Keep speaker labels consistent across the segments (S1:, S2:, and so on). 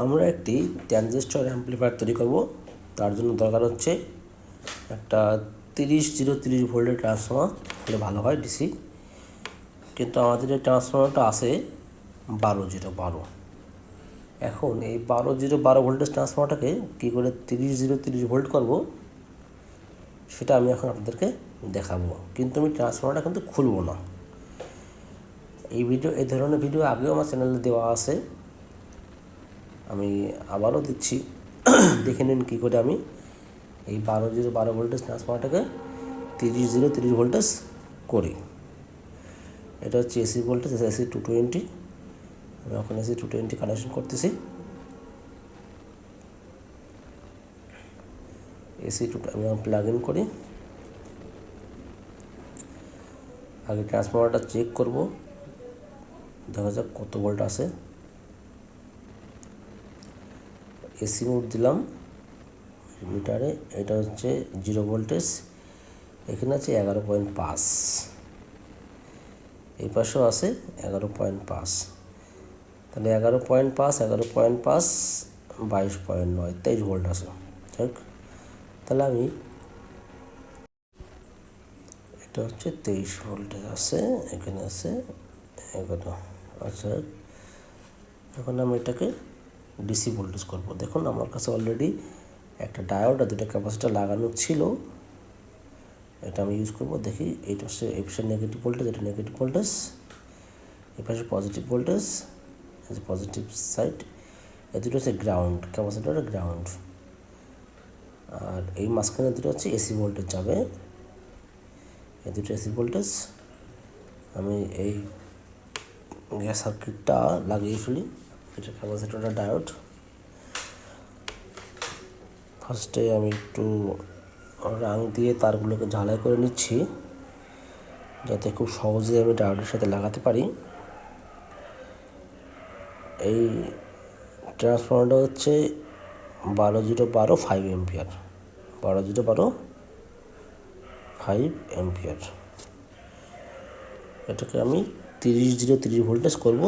S1: আমরা একটি transistor amplifier তৈরি করব। তার জন্য দরকার হচ্ছে একটা 30 ভোল্টের ট্রান্সফর্মার হলে ভালো হয়, ডিসি। কিন্তু আমাদের এই ট্রান্সফর্মারটা আছে 12 এখন এই 12 ভোল্টেজ ট্রান্সফর্মারটাকে কী করে 30 ভোল্ট করব সেটা আমি এখন আপনাদেরকে দেখাবো। কিন্তু আমি ট্রান্সফর্মারটা কিন্তু খুলব না। এই ধরনের ভিডিও আগেও আমার চ্যানেলে দেওয়া আছে, আমি আবারও দিচ্ছি। দেখে নিন কী করে আমি এই 12 ভোল্টেজ ট্রান্সফর্মারটাকে 30 ভোল্টেজ করি। এটা হচ্ছে এসি ভোল্টেজ, এসি 220। আমি এখন এসি 220 কানেকশন করতেছি। আমি প্লাগ ইন করি। আগে ট্রান্সফর্মারটা চেক করব, দেখা যাক কত ভোল্ট আছে। এসি মোড দিলাম মিটারে, এটা হচ্ছে 0 ভোল্টেজ। এখানে আছে 11.5, এই পাশেও আছে 11.5। তাহলে 11.5 22.9 23 ভোল্ট আছে। ঠিক, তাহলে আমি এটা হচ্ছে 23 ভোল্টেজ আছে, এখানে আছে 11। আচ্ছা, এখন আমি এটাকে ডিসি ভোল্টেজ করব। দেখুন আমার কাছে অলরেডি একটা ডায়োড আর দুটো ক্যাপাসিটার লাগানো ছিল, এটা আমি ইউজ করব। দেখি এইটা হচ্ছে এই পাশে নেগেটিভ ভোল্টেজ, এটা নেগেটিভ ভোল্টেজ, এই পাশে পজিটিভ ভোল্টেজ, পজিটিভ সাইড। এ দুটো হচ্ছে গ্রাউন্ড, ক্যাপাসিটার গ্রাউন্ড। আর এই মাঝখানে দুটো হচ্ছে এসি ভোল্টেজ যাবে, এই দুটো এসি ভোল্টেজ। আমি এই গ্যাস সার্কিটটা লাগিয়ে ফেলি। এটা ক্যাপাসিটরটা ডায়োড। ফার্স্টে আমি একটু রাং দিয়ে তারগুলোকে ঝালাই করে নিচ্ছি, যাতে খুব সহজে আমি ডায়োডের সাথে লাগাতে পারি। এই ট্রান্সফর্মারটা হচ্ছে 12 5 এম্পিয়ার, 5 এম্পিয়ার। এটাকে আমি 30 ভোল্টেজ করব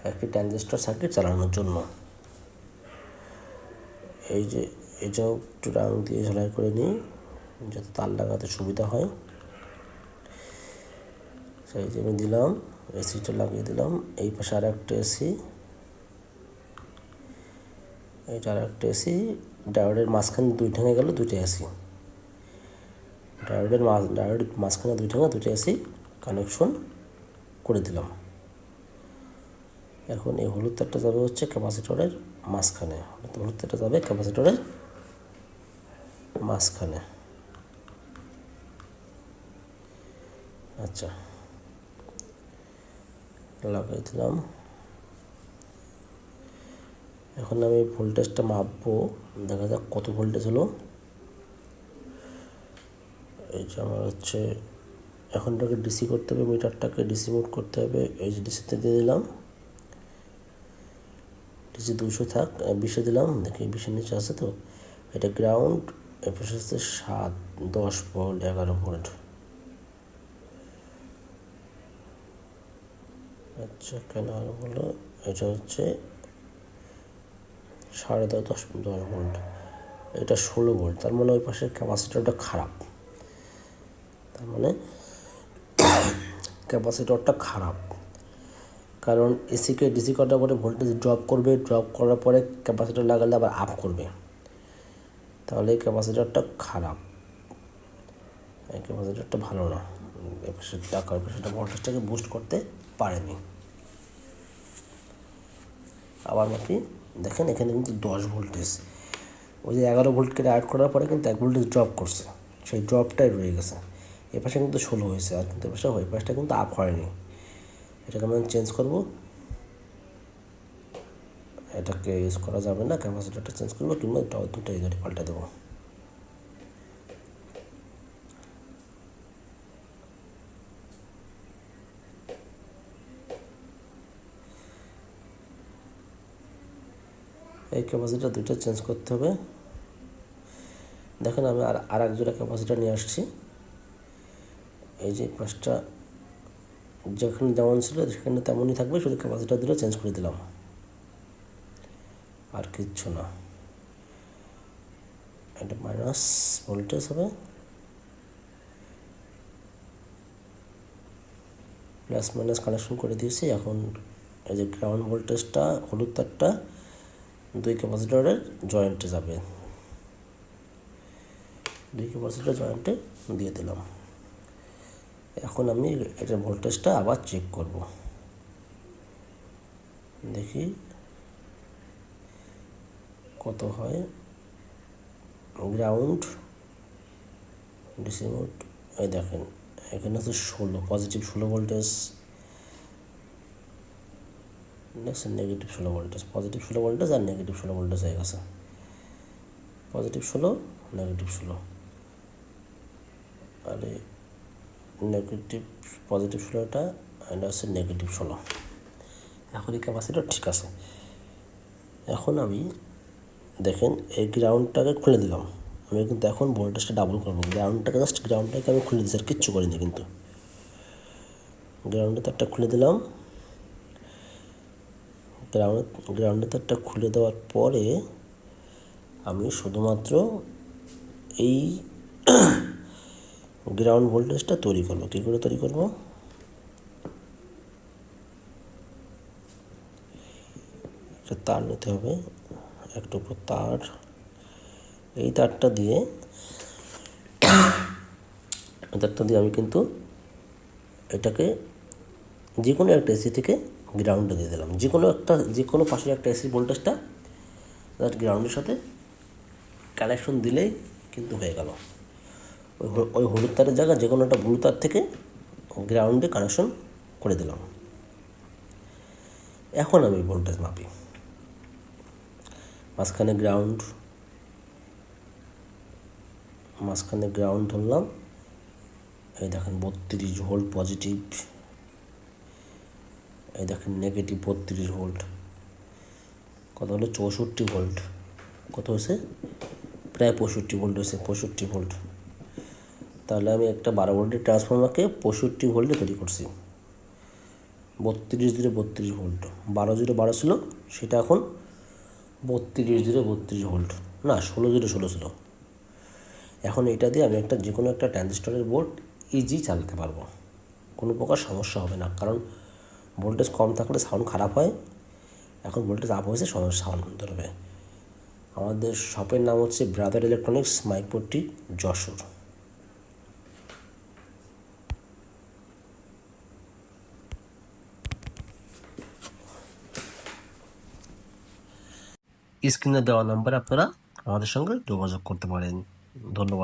S1: একটি ট্রানজিস্টর সার্কিট চালানোর জন্য। এই যে এটাও একটু রাং দিয়ে ঝালাই করে নিই, যাতে তার লাগাতে সুবিধা হয়। সেই যে আমি দিলাম, এসিটা লাগিয়ে দিলাম। এই পাশে আর একটা এসি, এইটা আর একটা এসি। ডায়োডের মাঝখানে দুই ঠেঙে গেল দুইটা এসি, ডায়োডের মাঝখানে দুই ঠেঙে দুইটা এসি কানেকশন করে দিলাম। এখন এই হলুদ তারটা যাবে হচ্ছে ক্যাপাসিটরের মাঝখানে, হলুদ তারটা যাবে ক্যাপাসিটরের মাঝখানে। আচ্ছা, লাগাই দিলাম। এখন আমি ভোল্টেজটা মাপবো, দেখা যাক কত ভোল্টেজ হলো। এই যে আমার হচ্ছে এখন এটাকে ডিসি করতে হবে, মিটারটাকে ডিসি মোড করতে হবে। এই যে ডিসিতে দিয়ে দিলাম, ডিসি 200 থাক, 20 দিলাম। দেখি 20-এর নিচে আছে তো। এটা গ্রাউন্ড, এর পাশে হচ্ছে 7, 10 ভোল্ট, 11 ভোল্ট। আচ্ছা, কেন আরো হলো? এটা হচ্ছে 10.5 10 ভোল্ট, এটা 16 ভোল্ট। তার মানে ওই পাশের ক্যাপাসিটরটা খারাপ, তার মানে ক্যাপাসিটরটা খারাপ। কারণ এসিকে ডিসি করার পরে ভোল্টেজ ড্রপ করবে, ড্রপ করার পরে ক্যাপাসিটর লাগালে আবার আপ করবে, তাহলে এই ক্যাপাসিটরটা খারাপ, এই ক্যাপাসিটরটা ভালো না। এবার সেটা ভোল্টেজটাকে বুস্ট করতে পারেনি। আবার মাপি, দেখেন এখানে কিন্তু 10 ভোল্টেজ, ওই যে 11 ভোল্টকে অ্যাড করার পরে কিন্তু 1 ভোল্টেজ ড্রপ করছে, সেই ড্রপটাই রয়ে গেছে। এ পাশে কিন্তু 16 হয়েছে, আর কিন্তু ওই পাশটা কিন্তু আপ হয়নি। এটাকে আমি চেঞ্জ করব, এটাকে ইউজ করা যাবে না, ক্যাপাসিটরটা চেঞ্জ করবো, কিংবা দুটাই ধরে পাল্টে দেবো। এই ক্যাপাসিটার দুটো চেঞ্জ করতে হবে। দেখেন আমি আর এক জোড়া ক্যাপাসিটার নিয়ে আসছি। এই যে পাঁচটা যেখানে যেমন ছিল সেখানে তেমনই থাকবে, শুধু ক্যাপাসিটার দুটো চেঞ্জ করে দিলাম। আর কিচ্ছু না। এটা মাইনাস ভোল্টেজ হবে, প্লাস মাইনাস কানেকশন করে দিয়েছি। এখন এই যে গ্রাউন্ড ভোল্টেজটা হলুদ তারটা 2 ক্যাপাসিটরের জয়েন্টে যাবে, 2 ক্যাপাসিটর জয়েন্টে দিয়ে দিলাম। এখন আমি এটার ভোল্টেজটা আবার চেক করব, দেখি কত হয়। গ্রাউন্ড ডিসি মোড, এই দেখেন এখানে হচ্ছে 16, positive 16 voltage, next negative 16 voltage, positive 16 voltage আর নেগেটিভ 16 ভোল্টেজ হয়ে গেছে। পজিটিভ 16, নেগেটিভ 16, আর নেগেটিভ পজিটিভ 16টা, এটা হচ্ছে নেগেটিভ 16। এখন এই ক্যাপাসিটর ঠিক আছে। এখন আমি দেখেন এই গ্রাউন্ডটাকে খুলে দিলাম, আমি কিন্তু এখন ভোল্টেজটা ডাবল করবো। গ্রাউন্ডটাকে আমি খুলে দিচ্ছি, আর কিচ্ছু করিনি কিন্তু। গ্রাউন্ডের তারটা খুলে দিলাম। গ্রাউন্ডের তারটা খুলে দেওয়ার পরে আমি শুধুমাত্র এই গ্রাউন্ড ভোল্টেজটা তৈরি করবো। কী করে তৈরি করবো? একটা তার নিতে হবে, একটা উপর তার, এই তারটা দিয়ে আমি কিন্তু এটাকে যে কোনো একটা এসি থেকে গ্রাউন্ডে দিয়ে দিলাম। যে কোনো পাশের একটা এসি ভোল্টেজটা গ্রাউন্ডের সাথে কানেকশন দিলেই কিন্তু হয়ে গেল। ওই হলুদ তারের জায়গায় যে কোনো একটা ব্লু তার থেকে গ্রাউন্ডে কানেকশন করে দিলাম। এখন আমি ভোল্টেজ মাপি। মাঝখানে গ্রাউন্ড ধরলাম, এই দেখেন 32 ভোল্ট পজিটিভ, এই দেখেন নেগেটিভ 32 ভোল্ট, কত হলো 64 ভোল্ট, কত হয়েছে প্রায় 65 ভোল্ট হয়েছে, 65 ভোল্ট। তাহলে আমি একটা 12 ভোল্টের ট্রান্সফর্মারকে 65 ভোল্টে তৈরি করছি। 32 ভোল্ট, 12 ছিল সেটা এখন 32 ভোল্ট, না 16 ছিল। এখন এটা দিয়ে আমি যে কোনো একটা ট্রানজিস্টরের বোর্ড ইজি চালাতে পারবো, কোনো প্রকার সমস্যা হবে না। কারণ ভোল্টেজ কম থাকলে সাউন্ড খারাপ হয়, এখন ভোল্টেজ আপ হয়েছে, সাউন্ড ধরবে। আমাদের শপের নাম হচ্ছে ব্রাদার ইলেকট্রনিক্স, মাইকপট্টি, যশোর। স্ক্রিনে দেওয়া নাম্বারে আপনারা আমাদের সঙ্গে যোগাযোগ করতে পারেন। ধন্যবাদ।